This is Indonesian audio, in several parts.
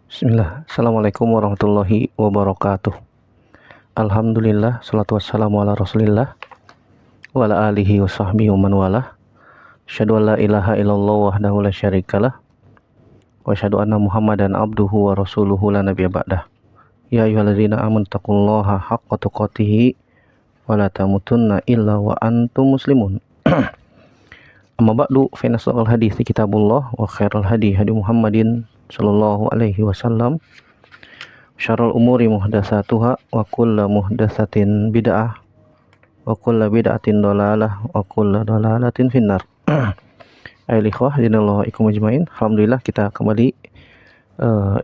Bismillah. Assalamualaikum warahmatullahi wabarakatuh. Alhamdulillah, salatu wassalamu ala rasulillah wa ala alihi wa sahbihi wa man walah. Asyhadu an la ilaha illallah wahdahu la syarikalah wa asyhadu anna muhammadan abduhu wa rasuluhu la nabiyya ba'dah. Ya ayyuhalladzina amanu taqullaha haqqa tuqatih wa la tamutunna illa wa antum muslimun. Amma ba'du, fa inna asdaqal hadithi kitabullah wa khairal hadi hadi Muhammadin sallallahu alaihi wasallam. Syarrul umuri muhdatsatuha wa kullu muhdatsatin bid'ah wa kullu bid'atin dhalalah wa kullu dhalalatin finnar. Ayyuhal ikhwah dinallahu ikum ajmain. Alhamdulillah kita kembali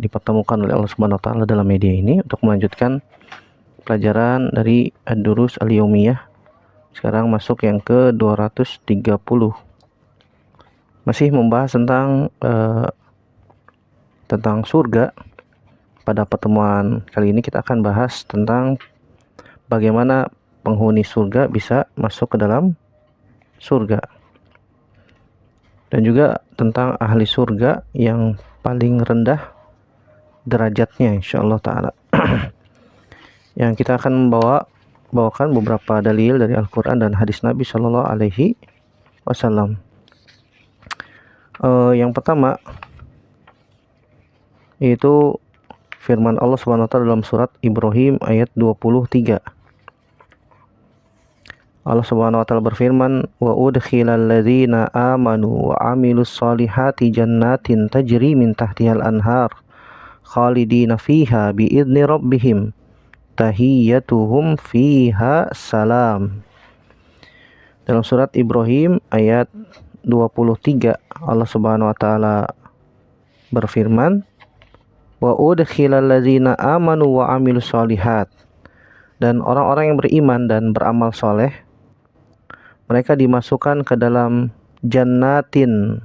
dipertemukan oleh Allah Subhanahu wa taala dalam media ini untuk melanjutkan pelajaran dari Ad-Durus Al-Yaumiyah. Sekarang masuk yang ke 230. Masih membahas tentang surga. Pada pertemuan kali ini kita akan bahas tentang bagaimana penghuni surga bisa masuk ke dalam surga, dan juga tentang ahli surga yang paling rendah derajatnya insyaallah ta'ala. Yang kita akan bawakan beberapa dalil dari Al-Quran dan hadis Nabi Shallallahu Alaihi Wasallam. Yang pertama yaitu firman Allah Subhanahu wa taala dalam surat Ibrahim ayat 23. Allah Subhanahu wa taala berfirman, "Wa udkhilal ladzina amanu wa amilus solihati jannatin tajri min tahtihal anhar khalidina fiha biidzni rabbihim tahiyyatuhum fiha salam." Dalam surat Ibrahim ayat 23 Allah Subhanahu wa taala berfirman, wa udkhilal ladzina amanu wa amilus solihat, dan orang-orang yang beriman dan beramal soleh mereka dimasukkan ke dalam jannatin,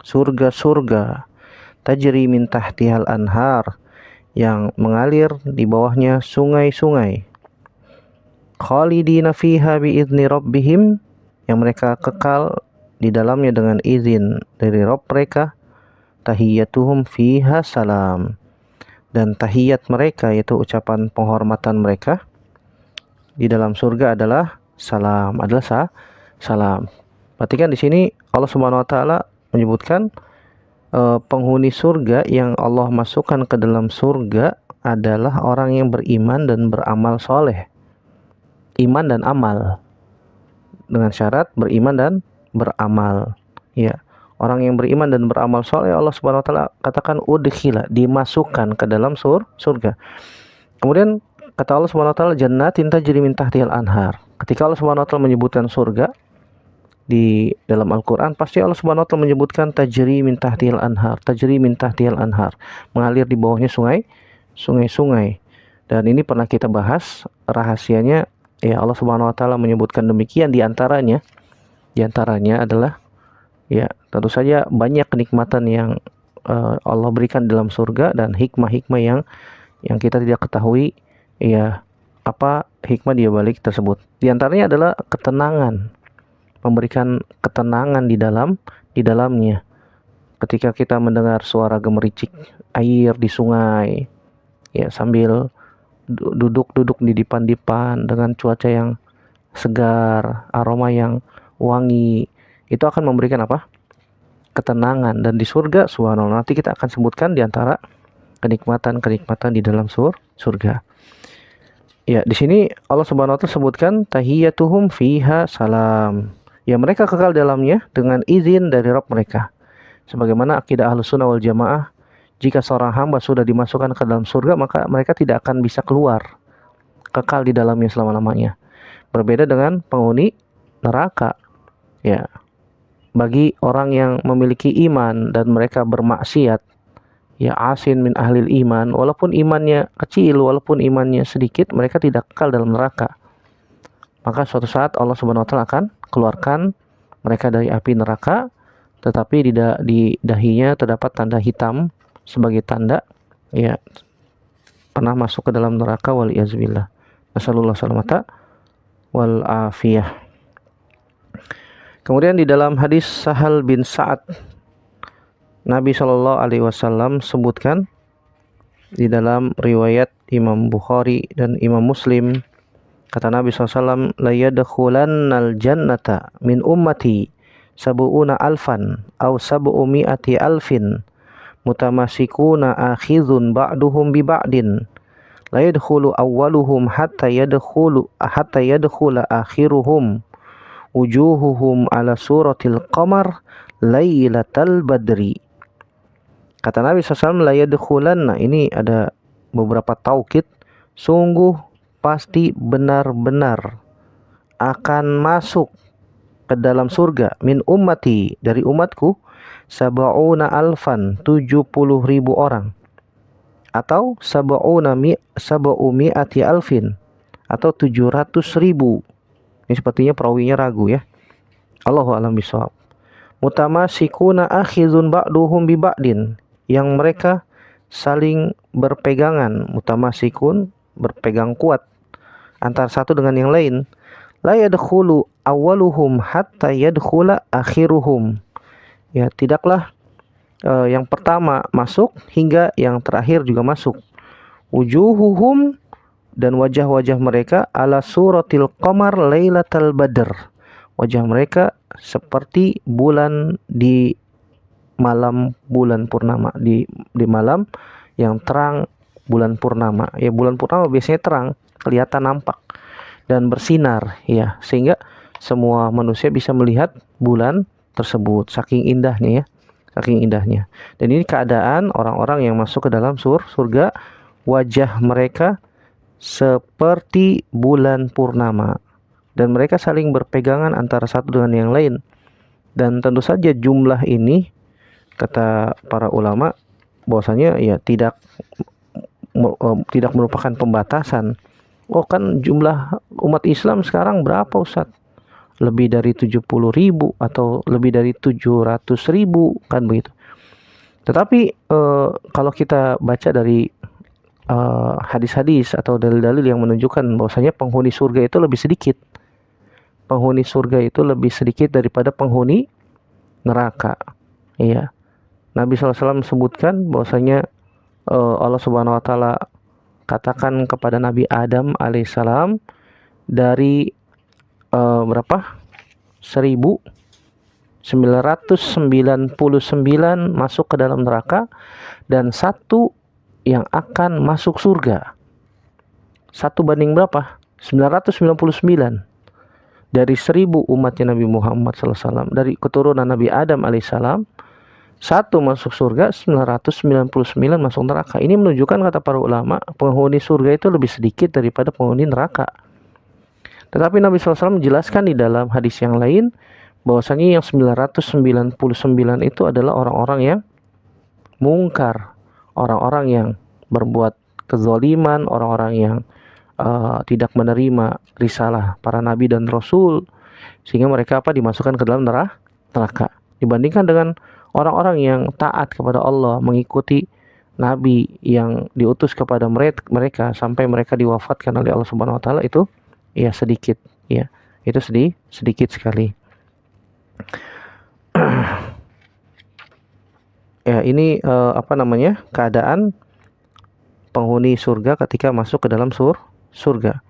surga-surga, tajri min tahtihal anhar, yang mengalir di bawahnya sungai-sungai, khalidina fiha biidzni rabbihim, yang mereka kekal di dalamnya dengan izin dari Rabb mereka, tahiyyatuhum fiha salam, dan tahiyat mereka yaitu ucapan penghormatan mereka di dalam surga adalah salam, salam. Perhatikan di sini Allah Subhanahu wa taala menyebutkan penghuni surga yang Allah masukkan ke dalam surga adalah orang yang beriman dan beramal soleh. Iman dan amal, dengan syarat beriman dan beramal. Ya, orang yang beriman dan beramal soleh Allah Subhanahu wa taala katakan udkhila, dimasukkan ke dalam surga. Kemudian kata Allah Subhanahu wa taala jannatin tajri min tahtihal anhar. Ketika Allah Subhanahu wa taala menyebutkan surga di dalam Al-Qur'an, pasti Allah Subhanahu wa taala menyebutkan tajri min tahtihal anhar, tajri min tahtihal anhar, mengalir di bawahnya sungai-sungai. Dan ini pernah kita bahas rahasianya. Ya, Allah Subhanahu wa taala menyebutkan demikian, di antaranya adalah, ya, tentu saja banyak kenikmatan yang Allah berikan dalam surga dan hikmah-hikmah yang kita tidak ketahui, ya, apa hikmah dia balik tersebut. Di antaranya adalah ketenangan, memberikan ketenangan di dalamnya. Ketika kita mendengar suara gemericik air di sungai, ya, sambil duduk di dipan-dipan dengan cuaca yang segar, aroma yang wangi, itu akan memberikan apa? Ketenangan. Dan di surga, subhanallah, nanti kita akan sebutkan di antara kenikmatan-kenikmatan di dalam surga. Ya, di sini Allah Subhanahu wa taala sebutkan tahiyyatuhum fiha salam. Ya, mereka kekal dalamnya dengan izin dari Rabb mereka. Sebagaimana akidah Ahlussunnah wal Jamaah, jika seorang hamba sudah dimasukkan ke dalam surga, maka mereka tidak akan bisa keluar, kekal di dalamnya selama-lamanya. Berbeda dengan penghuni neraka. Ya, bagi orang yang memiliki iman dan mereka bermaksiat, ya, asin min ahlil iman, walaupun imannya kecil, walaupun imannya sedikit, mereka tidak kekal dalam neraka. Maka suatu saat Allah Subhanahu wa taala akan keluarkan mereka dari api neraka, tetapi di dahinya terdapat tanda hitam sebagai tanda, ya, pernah masuk ke dalam neraka, waliyazbillah. Nasallallahu salamata wal afiyah. Kemudian di dalam hadis Sahal bin Sa'ad, Nabi Shallallahu Alaihi Wasallam sebutkan di dalam riwayat Imam Bukhari dan Imam Muslim, kata Nabi SAW, la yadkhulannal jannata min ummati sab'una alfan aw sab'umi'ati alfin mutamasikuna akhidhun ba'duhum bi ba'din la yadkhulu awwaluhum hatta yadkhula akhiruhum wujuhuhum ala suratil qamar lailatal badri. Kata Nabi SAW, la yadkhulanna, ini ada beberapa taukid, sungguh pasti benar-benar akan masuk ke dalam surga min ummati, dari umatku, sab'una alfan, 70.000 orang, atau sab'umi'ati alfin, atau 700.000. Ini sepertinya perawinya ragu ya. Allahu a'lam bishawab. Mutamasikuna akhizun ba'duhum bi ba'din, yang mereka saling berpegangan, mutamasikun, berpegang kuat antara satu dengan yang lain. La yadkhulu awwaluhum hatta yadkhula akhiruhum. Ya, tidaklah yang pertama masuk hingga yang terakhir juga masuk. Wujuhuhum, dan wajah-wajah mereka, ala suratil qamar lailatal badr. Wajah mereka seperti bulan di malam bulan purnama, di malam yang terang bulan purnama. Ya, bulan purnama biasanya terang, kelihatan, nampak dan bersinar ya, sehingga semua manusia bisa melihat bulan tersebut. Saking indahnya ya, saking indahnya. Dan ini keadaan orang-orang yang masuk ke dalam surga, wajah mereka seperti bulan purnama dan mereka saling berpegangan antara satu dengan yang lain. Dan tentu saja jumlah ini, kata para ulama, bahwasanya ya tidak merupakan pembatasan. Oh, kan jumlah umat Islam sekarang berapa, Ustaz? Lebih dari 70.000 atau lebih dari 700.000, kan begitu. Tetapi kalau kita baca dari hadis-hadis atau dalil-dalil yang menunjukkan bahwasanya penghuni surga itu lebih sedikit. Penghuni surga itu lebih sedikit daripada penghuni neraka. Iya. Nabi SAW sebutkan bahwasanya Allah Subhanahu wa taala katakan kepada Nabi Adam alaihissalam, dari berapa? 1999 masuk ke dalam neraka dan satu yang akan masuk surga. Satu banding berapa? 999. Dari 1000 umatnya Nabi Muhammad SAW, dari keturunan Nabi Adam alaihissalam, satu masuk surga, 999 masuk neraka. Ini menunjukkan, kata para ulama, penghuni surga itu lebih sedikit daripada penghuni neraka. Tetapi Nabi SAW menjelaskan di dalam hadis yang lain bahwasanya yang 999 itu adalah orang-orang yang mungkar, orang-orang yang berbuat kezaliman, orang-orang yang tidak menerima risalah para nabi dan rasul, sehingga mereka dimasukkan ke dalam neraka. Dibandingkan dengan orang-orang yang taat kepada Allah, mengikuti nabi yang diutus kepada mereka sampai mereka diwafatkan oleh Allah Subhanahu wa taala, itu ya sedikit ya. Itu sedikit sekali. Ya, ini keadaan penghuni surga ketika masuk ke dalam surga.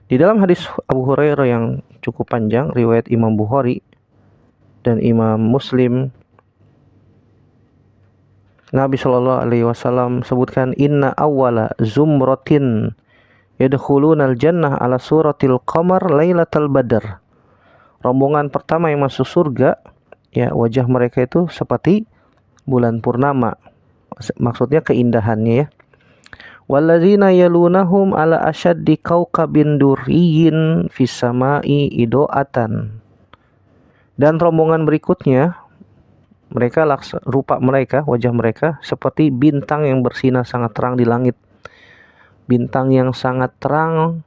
Di dalam hadis Abu Hurairah yang cukup panjang, riwayat Imam Bukhari dan Imam Muslim, Nabi Shallallahu Alaihi Wasallam sebutkan, inna awwala zumratin yadkhulunal jannah ala suratil qamar lailatal badr. Rombongan pertama yang masuk surga, ya, wajah mereka itu seperti bulan purnama. Maksudnya keindahannya ya. Walladzina yalunahum ala asyaddi kaukabin durriyin fis samai idoatan. Dan rombongan berikutnya, mereka rupa mereka, wajah mereka seperti bintang yang bersinar sangat terang di langit. Bintang yang sangat terang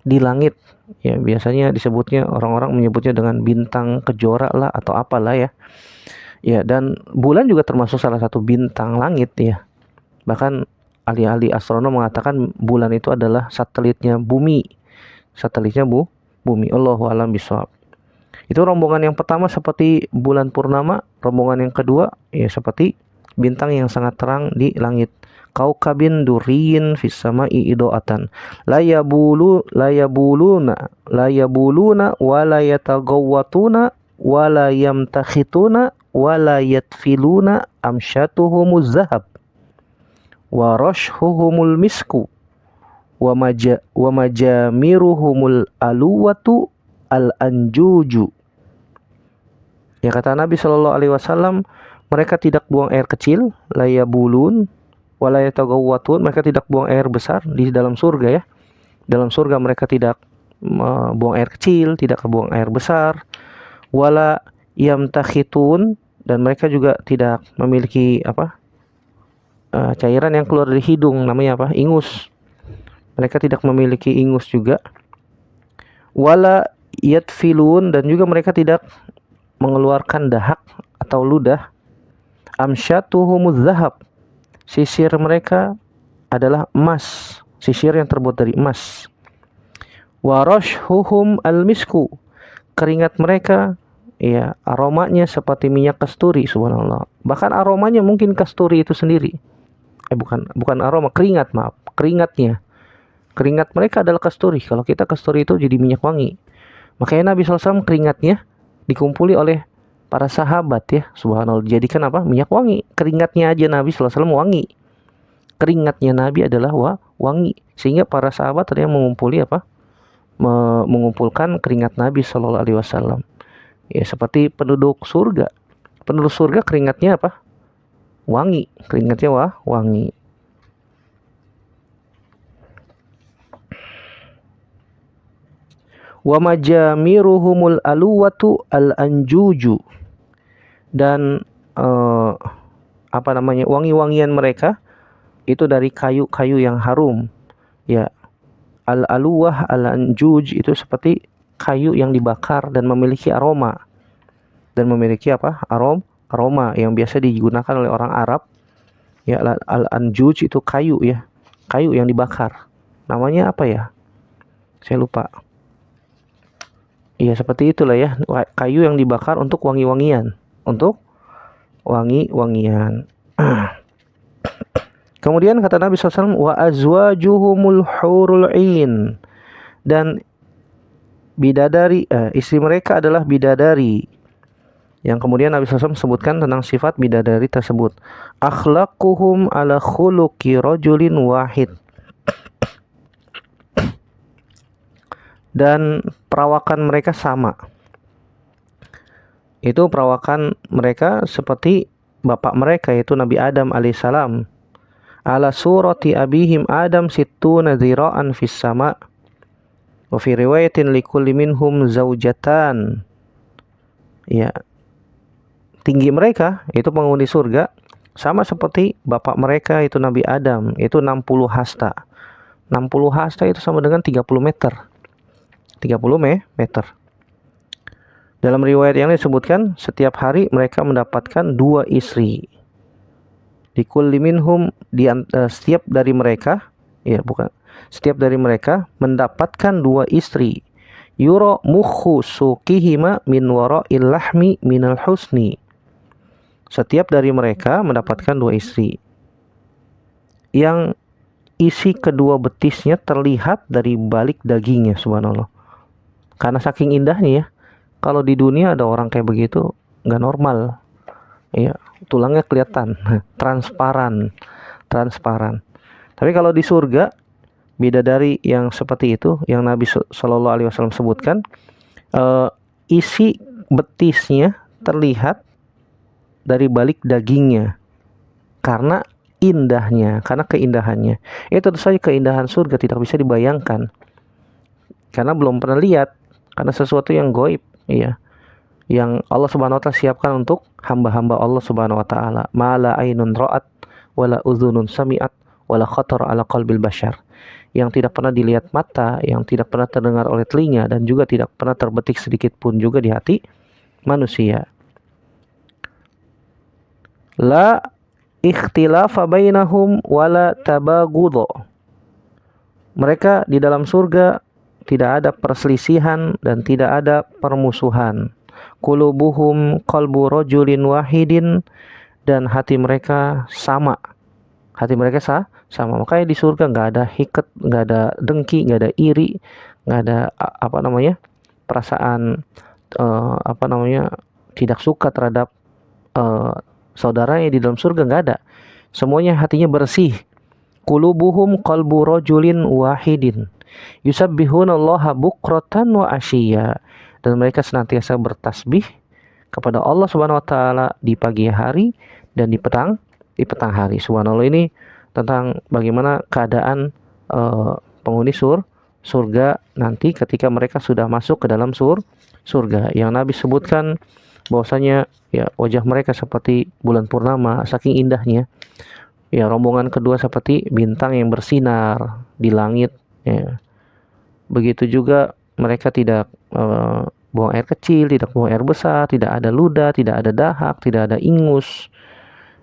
di langit. Ya, biasanya disebutnya, orang-orang menyebutnya dengan bintang kejora lah atau apalah ya. Ya, dan bulan juga termasuk salah satu bintang langit ya. Bahkan ahli-ahli astronom mengatakan bulan itu adalah satelitnya bumi. Satelitnya bumi. Allahu a'lam bishawab. Itu rombongan yang pertama seperti bulan purnama, rombongan yang kedua ya seperti bintang yang sangat terang di langit. Kaukabin duriyin fis sama'i idoatan la yabuluna wa la yatagawwatuna wa la yamtakhituna wa la yatfiluna amsyatuhumuz zahab wa rashhuhumul misku wa majamiruhumul aluwatu al anjuju. Ya, kata Nabi Shallallahu Alaihi Wasallam, mereka tidak buang air kecil, layabulun, walayatagawwatun, mereka tidak buang air besar di dalam surga ya. Dalam surga mereka tidak buang air kecil, tidak buang air besar, wala yamtakhitun, dan mereka juga tidak memiliki cairan yang keluar dari hidung, namanya ingus. Mereka tidak memiliki ingus juga. Wala yatfilun, dan juga mereka tidak mengeluarkan dahak atau ludah. Amsyatuhumuz zahab, sisir mereka adalah emas, sisir yang terbuat dari emas. Warashhuhum al-misku, keringat mereka ya aromanya seperti minyak kasturi, subhanallah. Bahkan aromanya mungkin kasturi itu sendiri. Bukan aroma, keringatnya. Keringat mereka adalah kasturi. Kalau kita kasturi itu jadi minyak wangi. Makanya Nabi SAW keringatnya dikumpuli oleh para sahabat ya, subhanallah, jadikan minyak wangi. Keringatnya aja Nabi SAW wangi. Keringatnya Nabi adalah wangi, sehingga para sahabat ada yang mengumpulkan keringat Nabi Shallallahu Alaihi Wasallam. Ya, seperti penduduk surga. Penduduk surga keringatnya wangi. Keringatnya wangi. Wa majamiruhumul aluwatu al anjuju, dan wangi-wangian mereka itu dari kayu-kayu yang harum ya. Al aluwah al anjuj itu seperti kayu yang dibakar dan memiliki aroma, aroma yang biasa digunakan oleh orang Arab ya. Al anjuj itu kayu ya, kayu yang dibakar, namanya saya lupa. Iya, seperti itulah ya, kayu yang dibakar untuk wangi-wangian, Kemudian kata Nabi SAW, wa azwajuhumul hurul ain, dan bidadari, istri mereka adalah bidadari. Yang kemudian Nabi SAW sebutkan tentang sifat bidadari tersebut. Akhlaquhum ala khuluqi rajulin wahid, dan perawakan mereka sama. Itu perawakan mereka seperti bapak mereka, yaitu Nabi Adam alaihissalam. Ala surati abihim Adam sittuna dzira'an fis sama'. Wa fi riwayatin likulli minhum zaujatan. Ya, tinggi mereka itu penghuni surga sama seperti bapak mereka, itu Nabi Adam, itu 60 hasta. 60 hasta itu sama dengan 30 meter. 30 meter. Dalam riwayat yang disebutkan, setiap hari mereka mendapatkan 2 istri. Likulli minhum, setiap dari mereka mendapatkan 2 istri. Yura mukhu suqihima min wara'il lahmi minal husni. Setiap dari mereka mendapatkan 2 istri yang isi kedua betisnya terlihat dari balik dagingnya, subhanallah. Karena saking indahnya ya. Kalau di dunia ada orang kayak begitu, nggak normal. Ya, tulangnya kelihatan, transparan. Tapi kalau di surga, bidadari yang seperti itu, yang Nabi Shallallahu Alaihi Wasallam sebutkan, isi betisnya terlihat dari balik dagingnya, karena keindahannya. Itu tentu saja keindahan surga tidak bisa dibayangkan, karena belum pernah lihat. Karena sesuatu yang gaib, ya, yang Allah Subhanahu wa taala siapkan untuk hamba-hamba Allah Subhanahu wa taala. Ma la ainun ra'at wala udhunun sami'at wala khatar ala qalbil bashar. Yang tidak pernah dilihat mata, yang tidak pernah terdengar oleh telinga, dan juga tidak pernah terbetik sedikit pun juga di hati manusia. La ikhtilafa bainahum wala tabagudho. Mereka di dalam surga tidak ada perselisihan dan tidak ada permusuhan. Qulubuhum qalbu rajulin wahidin, dan hati mereka sama. Hati mereka sama. Makanya di surga nggak ada hiket, nggak ada dengki, nggak ada iri, nggak ada perasaan tidak suka terhadap saudaranya di dalam surga, nggak ada. Semuanya hatinya bersih. Qulubuhum qalbu rajulin wahidin yusabbihunallaha bukratan wa ashiya. Dan mereka senantiasa bertasbih kepada Allah Subhanahu wa taala di pagi hari dan di petang hari. Subhanallah, ini tentang bagaimana keadaan penghuni surga nanti ketika mereka sudah masuk ke dalam surga. Yang Nabi sebutkan bahwasanya ya wajah mereka seperti bulan purnama saking indahnya. Ya, rombongan kedua seperti bintang yang bersinar di langit, ya. Begitu juga mereka tidak buang air kecil, tidak buang air besar, tidak ada ludah, tidak ada dahak, tidak ada ingus.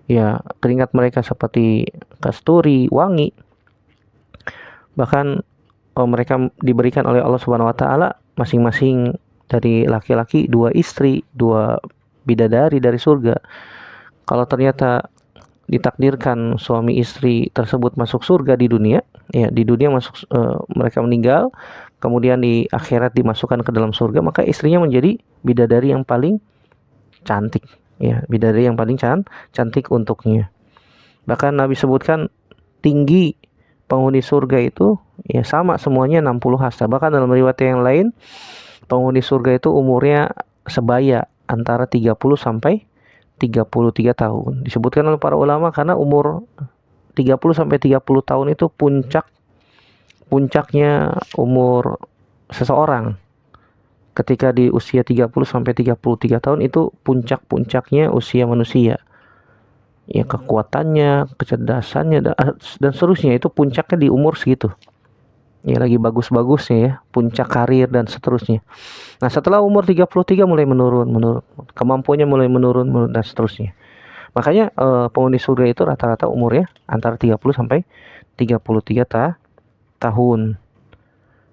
Ya, keringat mereka seperti kasturi, wangi. Bahkan mereka diberikan oleh Allah Subhanahu wa taala masing-masing dari laki-laki 2 istri, 2 bidadari dari surga. Kalau ternyata ditakdirkan suami istri tersebut masuk surga di dunia, ya di dunia mereka meninggal, kemudian di akhirat dimasukkan ke dalam surga, maka istrinya menjadi bidadari yang paling cantik, ya bidadari yang paling cantik untuknya. Bahkan Nabi sebutkan tinggi penghuni surga itu ya sama semuanya 60 hasta. Bahkan dalam riwayat yang lain penghuni surga itu umurnya sebaya antara 30 sampai 33 tahun. Disebutkan oleh para ulama karena umur 30 sampai 30 tahun itu puncaknya umur seseorang. Ketika di usia 30 sampai 33 tahun itu puncak-puncaknya usia manusia. Ya, kekuatannya, kecerdasannya dan seterusnya itu puncaknya di umur segitu. Ya, lagi bagus-bagusnya ya, puncak karir dan seterusnya. Nah, setelah umur 33 mulai menurun, kemampuannya mulai menurun dan seterusnya. Makanya penghuni surga itu rata-rata umurnya antara 30 sampai 33 tahun.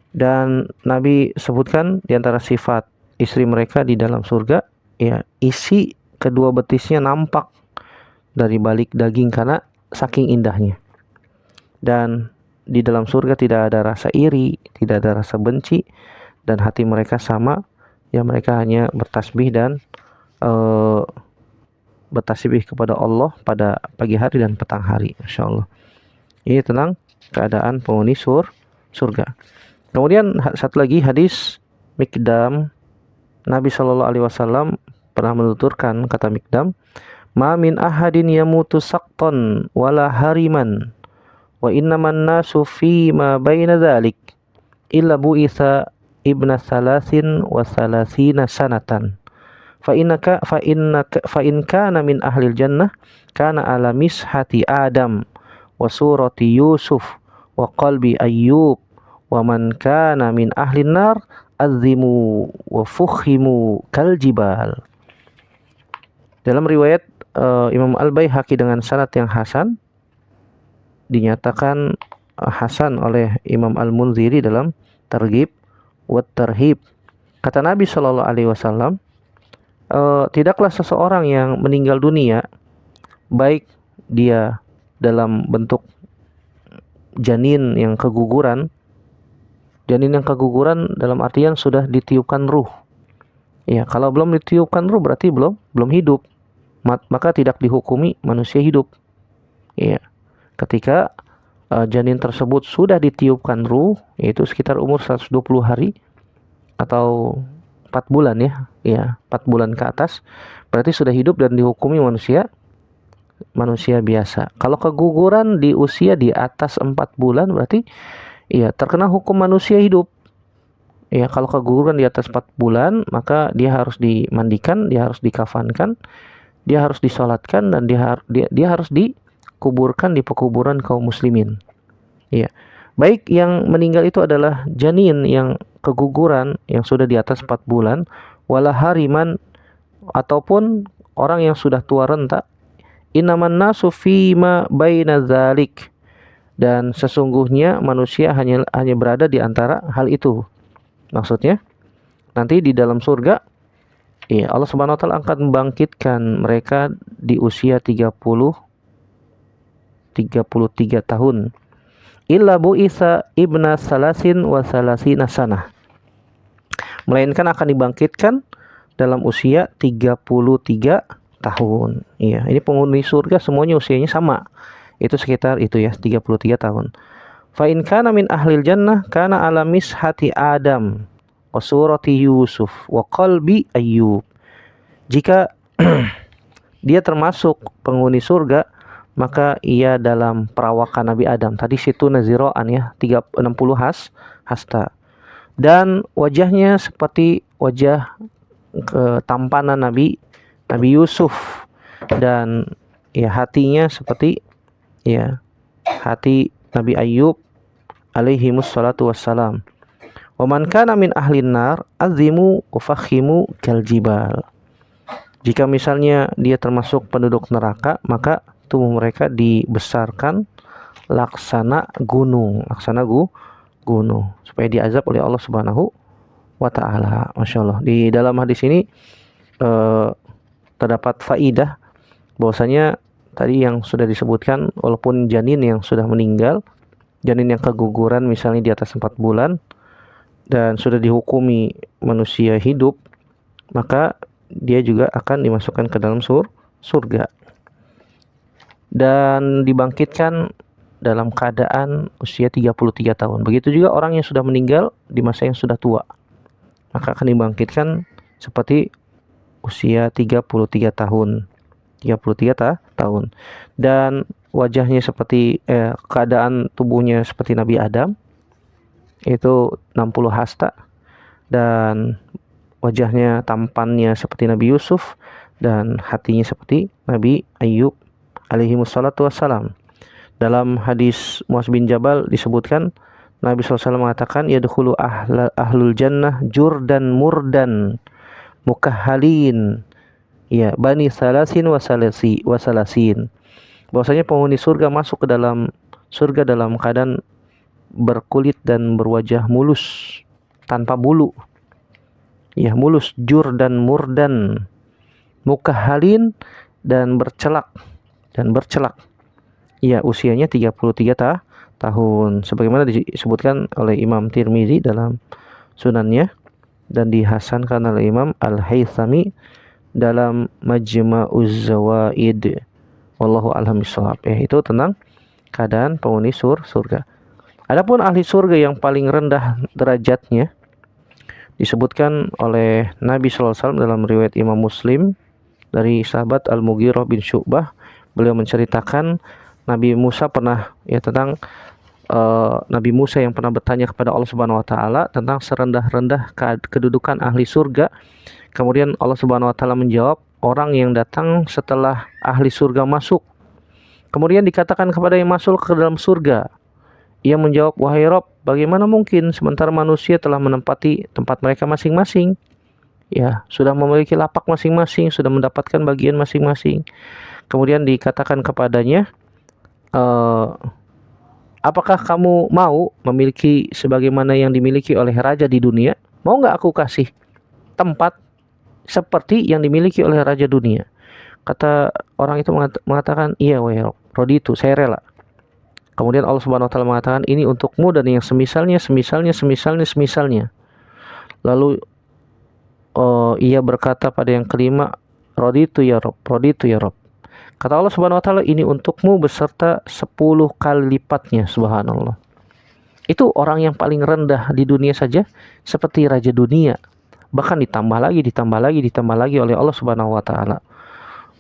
Dan Nabi sebutkan di antara sifat istri mereka di dalam surga, ya isi kedua betisnya nampak dari balik daging karena saking indahnya. Dan di dalam surga tidak ada rasa iri, tidak ada rasa benci, dan hati mereka sama, ya mereka hanya bertasbih dan bertasbih kepada Allah pada pagi hari dan petang hari. Masya Allah. Ini tentang keadaan penghuni surga. Kemudian satu lagi hadis Mikdam, Nabi SAW pernah menuturkan, kata Mikdam, ma min ahadin yamutu saqtan wala hariman wa innaman nasu fi ma baina dzalik illa bu'itsa ibna salasin wa salasina sanatan fa in kana min ahlil jannah kana ala mishati Adam wa surati Yusuf wa qalbi Ayyub wa man kana min ahlin nar azimu wa fukhimu kal jibal. Dalam riwayat Imam Al-Baihaqi dengan sanad yang hasan, dinyatakan hasan oleh Imam Al-Munziri dalam Targhib wa Tarhib. Kata Nabi SAW, tidaklah seseorang yang meninggal dunia, baik dia dalam bentuk janin yang keguguran dalam artian sudah ditiupkan ruh. Ya, kalau belum ditiupkan ruh berarti belum hidup. Maka tidak dihukumi manusia hidup. Ya. Ketika janin tersebut sudah ditiupkan ruh, yaitu sekitar umur 120 hari atau 4 bulan ya 4 bulan ke atas, berarti sudah hidup dan dihukumi manusia biasa. Kalau keguguran di usia di atas 4 bulan berarti ya terkena hukum manusia hidup. Ya, kalau keguguran di atas 4 bulan, maka dia harus dimandikan, dia harus dikafankan, dia harus disolatkan, dan dia harus dikuburkan di pekuburan kaum muslimin. Ya. Baik yang meninggal itu adalah janin yang keguguran yang sudah di atas 4 bulan, wala hariman, ataupun orang yang sudah tua renta, innaman nasu fima baina dzalik, dan sesungguhnya manusia hanya berada di antara hal itu. Maksudnya nanti di dalam surga Ya, Allah Subhanahu wa taala akan membangkitkan mereka di usia 33 tahun. Illa bu'itsa ibna salasin wa salasina sanah. Melainkan akan dibangkitkan dalam usia 33 tahun. Iya, ini penghuni surga semuanya usianya sama. Itu sekitar itu ya, 33 tahun. Fa in kana min ahlil jannah kana ala mishati Adam wa surati Yusuf wa qalbi Ayyub. Jika dia termasuk penghuni surga, maka ia dalam perawakan Nabi Adam. Tadi situ naziroan ya, 60 hasta. Dan wajahnya seperti wajah ketampanan Nabi Yusuf, dan ya hatinya seperti ya hati Nabi Ayyub alaihi wassalatu wassalam. Wa man kana min ahlin nar azimu ufakhimu kaljibal. Jika misalnya dia termasuk penduduk neraka, maka tubuh mereka dibesarkan laksana gunung, gunung, supaya diazab oleh Allah Subhanahu wa taala. Masya Allah. Di dalam hadis ini terdapat faidah bahwasanya tadi yang sudah disebutkan, walaupun janin yang sudah meninggal, janin yang keguguran misalnya di atas 4 bulan dan sudah dihukumi manusia hidup, maka dia juga akan dimasukkan ke dalam surga dan dibangkitkan dalam keadaan usia 33 tahun. Begitu juga orang yang sudah meninggal di masa yang sudah tua, maka akan dibangkitkan seperti usia 33 tahun. 33 tahun. Dan wajahnya seperti keadaan tubuhnya seperti Nabi Adam, itu 60 hasta, dan wajahnya tampannya seperti Nabi Yusuf, dan hatinya seperti Nabi Ayyub alaihi wassalatu wassalam. Dalam hadis Muaz bin Jabal disebutkan Nabi SAW mengatakan, yadkhulu ahlul jannah jurdan murdan mukahhalin, ya bani salasin wasalasin. Bahwasanya penghuni surga masuk ke dalam surga dalam keadaan berkulit dan berwajah mulus tanpa bulu. Ya, mulus, jurdan murdan mukahhalin, dan bercelak. Ya, usianya 33 tahun sebagaimana disebutkan oleh Imam Tirmizi dalam sunannya dan dihasankan oleh Imam Al-Haythami dalam Majma'uz Zawaid. Wallahu a'lam bishawab. Itu tentang keadaan penghuni surga. Adapun ahli surga yang paling rendah derajatnya disebutkan oleh Nabi SAW dalam riwayat Imam Muslim dari sahabat Al-Mughirah bin Syu'bah. Beliau menceritakan Nabi Musa pernah tentang Nabi Musa yang pernah bertanya kepada Allah Subhanahu wa taala tentang serendah-rendah kedudukan ahli surga. Kemudian Allah Subhanahu wa taala menjawab, orang yang datang setelah ahli surga masuk. Kemudian dikatakan kepada yang masuk ke dalam surga, ia menjawab, wahai Rob, bagaimana mungkin sementara manusia telah menempati tempat mereka masing-masing, ya sudah memiliki lapak masing-masing, sudah mendapatkan bagian masing-masing. Kemudian dikatakan kepadanya, apakah kamu mau memiliki sebagaimana yang dimiliki oleh raja di dunia? Mau nggak aku kasih tempat seperti yang dimiliki oleh raja dunia? Kata orang itu mengatakan, iya wahai Rob, roditu, saya rela. Kemudian Allah Subhanahu wa taala mengatakan, ini untukmu dan yang semisalnya. Lalu ia berkata pada yang kelima, roditu ya Rob. Kata Allah Subhanahu wa taala, ini untukmu beserta 10 kali lipatnya. Subhanallah. Itu orang yang paling rendah di dunia saja seperti raja dunia. Bahkan ditambah lagi oleh Allah Subhanahu wa taala.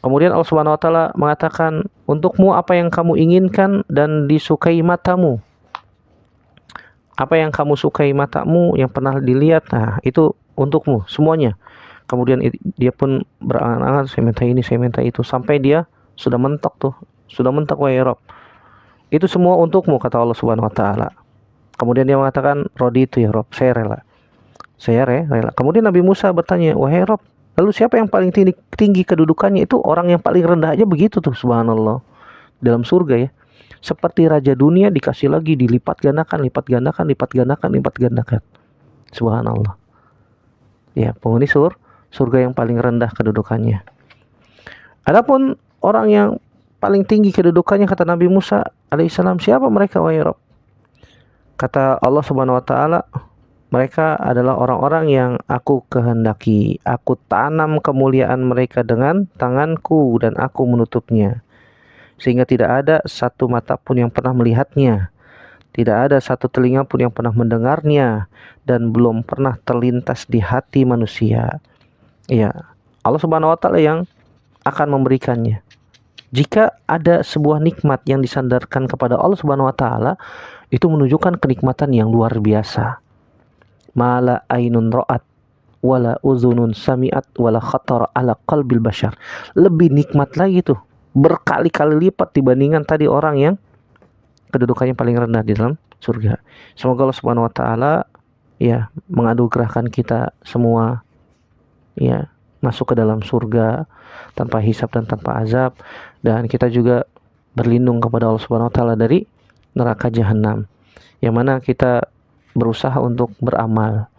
Kemudian Allah Subhanahu wa taala mengatakan, untukmu apa yang kamu inginkan dan disukai matamu. Apa yang kamu sukai matamu yang pernah dilihat, nah itu untukmu semuanya. Kemudian dia pun berangan-angan, saya minta ini, saya minta itu, sampai dia sudah mentok wahai Rabb. Itu semua untukmu, kata Allah Subhanahu wa taala. Kemudian dia mengatakan, raditu ya Rabb, saya rela. Kemudian Nabi Musa bertanya, wahai Rabb, lalu siapa yang paling tinggi kedudukannya? Itu orang yang paling rendah aja begitu tuh, subhanallah. Dalam surga ya. Seperti raja dunia dikasih lagi, dilipat gandakan. Subhanallah. Ya, penghuni surga yang paling rendah kedudukannya. Adapun orang yang paling tinggi kedudukannya, kata Nabi Musa alaihissalam, siapa mereka wahai Rabb? Kata Allah Subhanahu wa taala, mereka adalah orang-orang yang aku kehendaki. Aku tanam kemuliaan mereka dengan tanganku dan aku menutupnya, sehingga tidak ada satu mata pun yang pernah melihatnya, tidak ada satu telinga pun yang pernah mendengarnya, dan belum pernah terlintas di hati manusia. Ya, Allah Subhanahu wa taala yang akan memberikannya. Jika ada sebuah nikmat yang disandarkan kepada Allah Subhanahu wa taala, itu menunjukkan kenikmatan yang luar biasa. Mala ainun ra'at wala uzunun sami'at wala khatar ala qalbil bashar. Lebih nikmat lagi tuh, berkali-kali lipat dibandingkan tadi orang yang kedudukannya paling rendah di dalam surga. Semoga Allah Subhanahu wa taala ya menganugerahkan kita semua ya masuk ke dalam surga tanpa hisab dan tanpa azab, dan kita juga berlindung kepada Allah Subhanahu wa taala dari neraka jahanam, yang mana kita berusaha untuk beramal,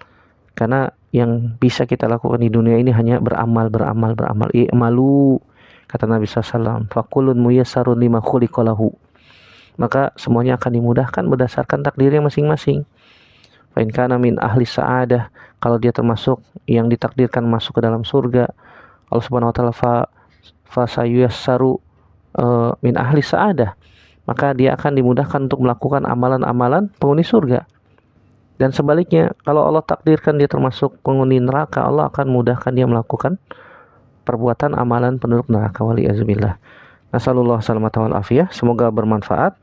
karena yang bisa kita lakukan di dunia ini hanya beramal. I'malu, kata Nabi SAW, fakulun muyassarun lima khuliqalahu. Maka semuanya akan dimudahkan berdasarkan takdirnya masing-masing. Fa in kana min ahli sa'adah, kalau dia termasuk yang ditakdirkan masuk ke dalam surga, Allah Subhanahu wa taala fa sayuyassaru min ahli sa'adah, maka dia akan dimudahkan untuk melakukan amalan-amalan penghuni surga. Dan sebaliknya, kalau Allah takdirkan dia termasuk penghuni neraka, Allah akan mudahkan dia melakukan perbuatan amalan penduduk neraka. Waliyazubillah. Nasallallahu salamata wal afiyah. Semoga bermanfaat.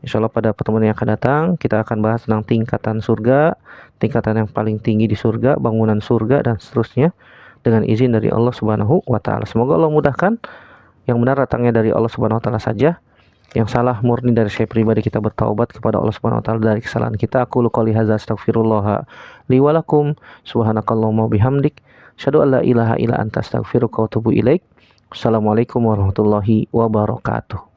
Insyaallah pada pertemuan yang akan datang kita akan bahas tentang tingkatan surga, tingkatan yang paling tinggi di surga, bangunan surga dan seterusnya, dengan izin dari Allah Subhanahu wa taala. Semoga Allah mudahkan. Yang benar datangnya dari Allah Subhanahu wa taala saja. Yang salah murni dari saya pribadi, kita bertaubat kepada Allah Subhanahu wa taala dari kesalahan kita. Aku qouli hadza astaghfirullah li wa lakum, subhanakallahumma bihamdik, asyhadu an la ilaha illa anta astaghfiruka wa atubu ilaik. Assalamualaikum warahmatullahi wabarakatuh.